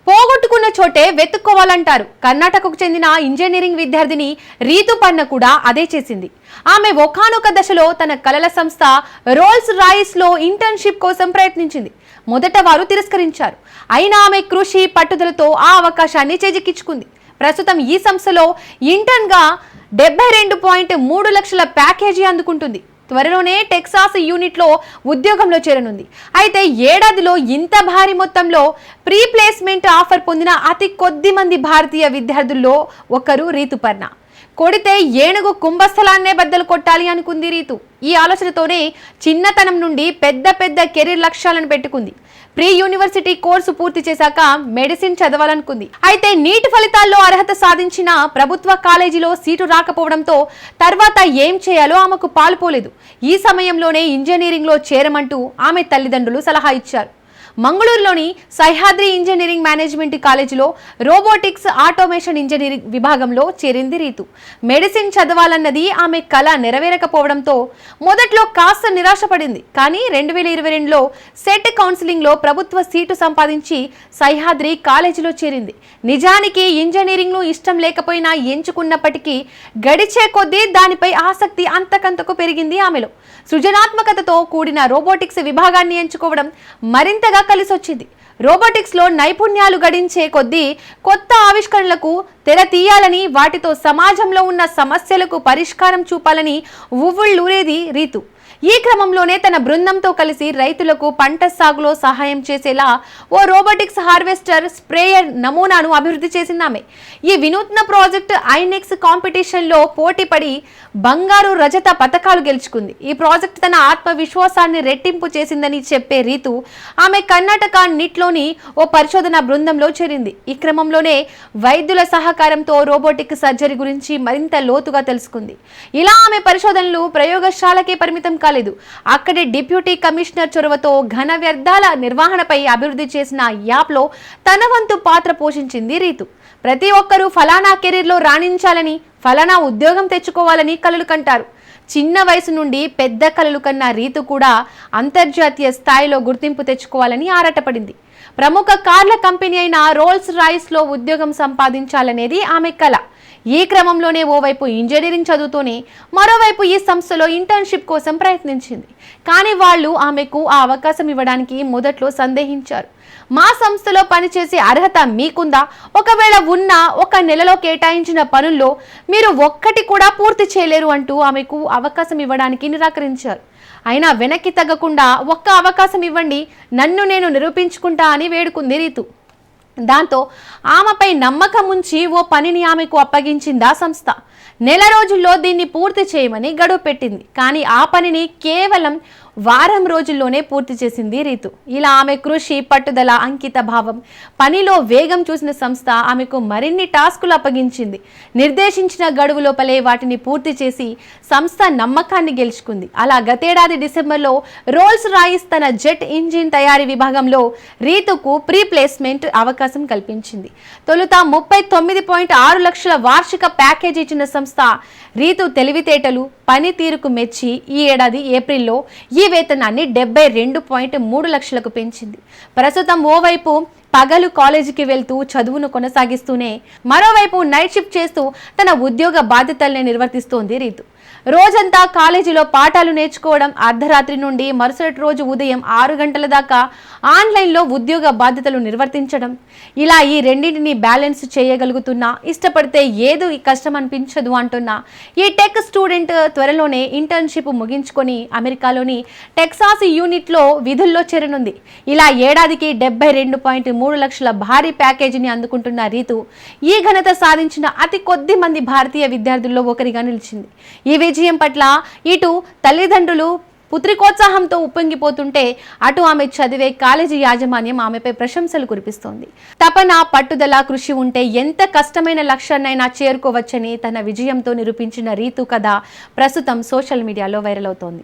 పోగొట్టుకున్న చోటే వెతుక్కోవాలంటారు. కర్ణాటకకు చెందిన ఇంజనీరింగ్ విద్యార్థిని రీతుపర్ణ కూడా అదే చేసింది. ఆమె ఒకానొక దశలో తన కలల సంస్థ రోల్స్ రాయిస్ లో ఇంటర్న్షిప్ కోసం ప్రయత్నించింది. మొదట వారు తిరస్కరించారు. అయినా ఆమె కృషి పట్టుదలతో ఆ అవకాశాన్ని చేజిక్కించుకుంది. ప్రస్తుతం ఈ సంస్థలో ఇంటర్న్ గా 72.3 లక్షల ప్యాకేజీ అందుకుంటుంది. త్వరలోనే టెక్సాస్ యూనిట్ లో ఉద్యోగంలో చేరనుంది. అయితే ఏడాదిలో ఇంత భారీ మొత్తంలో ప్రీ ప్లేస్మెంట్ ఆఫర్ పొందిన అతి కొద్ది మంది భారతీయ విద్యార్థుల్లో ఒకరు రీతుపర్ణ. కొడితే ఏనుగు కుంభస్థలాన్నే బద్దలు కొట్టాలి అనుకుంది రీతు. ఈ ఆలోచనతోనే చిన్నతనం నుండి పెద్ద పెద్ద కెరీర్ లక్ష్యాలను పెట్టుకుంది. ప్రీ యూనివర్సిటీ కోర్సు పూర్తి చేశాక మెడిసిన్ చదవాలనుకుంది. అయితే నీట్ ఫలితాల్లో అర్హత సాధించిన ప్రభుత్వ కాలేజీలో సీటు రాకపోవడంతో తర్వాత ఏం చేయాలో ఆమెకు పాలుపోలేదు. ఈ సమయంలోనే ఇంజనీరింగ్ లో చేరమంటూ ఆమె తల్లిదండ్రులు సలహా ఇచ్చారు. మంగళూరులోని సహ్యాద్రి ఇంజనీరింగ్ మేనేజ్మెంట్ కాలేజీలో రోబోటిక్స్ ఆటోమేషన్ ఇంజనీరింగ్ విభాగంలో చేరింది రీతు. మెడిసిన్ చదవాలన్నది ఆమె కళ నెరవేరకపోవడంతో మొదట్లో కాస్త నిరాశపడింది. కానీ 2022లో సెట్ కౌన్సిలింగ్ లో ప్రభుత్వ సీటు సంపాదించి సహ్యాద్రి కాలేజీలో చేరింది. నిజానికి ఇంజనీరింగ్ ను ఇష్టం లేకపోయినా ఎంచుకున్నప్పటికీ గడిచే కొద్దీ దానిపై ఆసక్తి అంతకంతకు పెరిగింది ఆమెలో. సృజనాత్మకతతో కూడిన రోబోటిక్స్ విభాగాన్ని ఎంచుకోవడం మరింతగా కలిసొచ్చింది. రోబోటిక్స్ లో నైపుణ్యాలు గడించే కొద్దీ కొత్త ఆవిష్కరణలకు తెర తీయాలని, వాటితో సమాజంలో ఉన్న సమస్యలకు పరిష్కారం చూపాలని ఉవ్వుళ్ళూరేది రీతు. ఈ క్రమంలోనే తన బృందంతో కలిసి రైతులకు పంట సాగులో సహాయం చేసేలా ఓ రోబోటిక్స్ హార్వెస్టర్ స్ప్రేయర్ నమూనాను అభివృద్ధి చేసిందామె. ఈ వినూత్న ప్రాజెక్ట్ ఐనెక్స్ కాంపిటీషన్ లో పోటీపడి బంగారు, రజత పతకాలు గెలుచుకుంది. ఈ ప్రాజెక్ట్ తన ఆత్మవిశ్వాసాన్ని రెట్టింపు చేసిందని చెప్పే రీతు ఆమె కర్ణాటక నిట్లోని ఓ పరిశోధన బృందంలో చేరింది. ఈ క్రమంలోనే వైద్యుల సహకారంతో రోబోటిక్ సర్జరీ గురించి మరింత లోతుగా తెలుసుకుంది. ఇలా ఆమె పరిశోధనలు ప్రయోగశాలకే పరిమితం కాలేదు. అక్కడి డిప్యూటీ కమిషనర్ చొరవతో ఘన వ్యర్థాల నిర్వహణపై అభివృద్ధి చేసిన యాప్ లో తన వంతు పాత్ర పోషించింది రీతు. ప్రతి ఒక్కరూ ఫలానా కెరీర్లో రాణించాలని, ఫలానా ఉద్యోగం తెచ్చుకోవాలని కలలు కంటారు. చిన్న వయసు నుండి పెద్ద కలలు కన్న రీతు కూడా అంతర్జాతీయ స్థాయిలో గుర్తింపు తెచ్చుకోవాలని ఆరాటపడింది. ప్రముఖ కార్ల కంపెనీ అయిన రోల్స్ రాయిస్ లో ఉద్యోగం సంపాదించాలనేది ఆమె కల. ఈ క్రమంలోనే ఓవైపు ఇంజనీరింగ్ చదువుతోనే మరోవైపు ఈ సంస్థలో ఇంటర్న్షిప్ కోసం ప్రయత్నించింది. కానీ వాళ్ళు ఆమెకు ఆ అవకాశం ఇవ్వడానికి మొదట్లో సందేహించారు. మా సంస్థలో పనిచేసే అర్హత మీకుందా? ఒకవేళ ఉన్నా 1 నెలలో కేటాయించిన పనుల్లో మీరు ఒక్కటి కూడా పూర్తి చేయలేరు అంటూ ఆమెకు అవకాశం ఇవ్వడానికి నిరాకరించారు. అయినా వెనక్కి తగ్గకుండా ఒక్క అవకాశం ఇవ్వండి, నన్ను నేను నిరూపించుకుంటా అని వేడుకుంది రీతు. దాంతో ఆమెపై నమ్మకం ఉంచి ఓ పనిని ఆమెకు అప్పగించింది ఆ సంస్థ. నెల రోజుల్లో దీన్ని పూర్తి చేయమని గడువు పెట్టింది. కానీ ఆ పనిని కేవలం వారం రోజుల్లోనే పూర్తి చేసింది రీతు. ఇలా ఆమె కృషి, పట్టుదల, అంకిత భావం, పనిలో వేగం చూసిన సంస్థ ఆమెకు మరిన్ని టాస్కులు అప్పగించింది. నిర్దేశించిన గడువు లోపలే వాటిని పూర్తి చేసి సంస్థ నమ్మకాన్ని గెలుచుకుంది. అలా గతేడాది డిసెంబర్లో రోల్స్ రాయిస్ తన జెట్ ఇంజిన్ తయారీ విభాగంలో రీతుకు ప్రీ ప్లేస్మెంట్ అవకాశం కల్పించింది. తొలుత 39.6 లక్షల వార్షిక ప్యాకేజీ ఇచ్చిన సంస్థ రీతు తెలివితేటలు, పనితీరుకు మెచ్చి ఈ ఏడాది ఏప్రిల్లో ఈ వేతనాన్ని 72.3 లక్షలకు పెంచింది. ప్రస్తుతం ఓవైపు పగలు కాలేజీకి వెళ్తూ చదువును కొనసాగిస్తూనే మరోవైపు నైట్ షిఫ్ట్ చేస్తూ తన ఉద్యోగ బాధ్యతల్ని నిర్వర్తిస్తోంది రీతు. రోజంతా కాలేజీలో పాఠాలు నేర్చుకోవడం, అర్ధరాత్రి నుండి మరుసటి రోజు ఉదయం 6 గంటల దాకా ఆన్లైన్లో ఉద్యోగ బాధ్యతలు నిర్వర్తించడం, ఇలా ఈ రెండింటిని బ్యాలెన్స్ చేయగలుగుతున్నా, ఇష్టపడితే ఏదో కష్టం అనిపించదు అంటున్నా ఈ టెక్ స్టూడెంట్ త్వరలోనే ఇంటర్న్షిప్ ముగించుకొని అమెరికాలోని టెక్సాస్ యూనిట్లో విధుల్లో చేరనుంది. ఇలా ఏడాదికి 72.3 లక్షల భారీ ప్యాకేజీని అందుకుంటున్న రీతు ఈ ఘనత సాధించిన అతి కొద్ది మంది భారతీయ విద్యార్థుల్లో ఒకరిగా నిలిచింది. ఈ విజయం పట్ల ఇటు తల్లిదండ్రులు పుత్రికోత్సాహంతో ఉప్పొంగిపోతుంటే, అటు ఆమె చదివే కాలేజీ యాజమాన్యం ఆమెపై ప్రశంసలు కురిపిస్తోంది. తపన, పట్టుదల, కృషి ఉంటే ఎంత కష్టమైన లక్ష్యాన్నైనా చేరుకోవచ్చని తన విజయంతో నిరూపించిన రీతు కథ ప్రస్తుతం సోషల్ మీడియాలో వైరల్ అవుతోంది.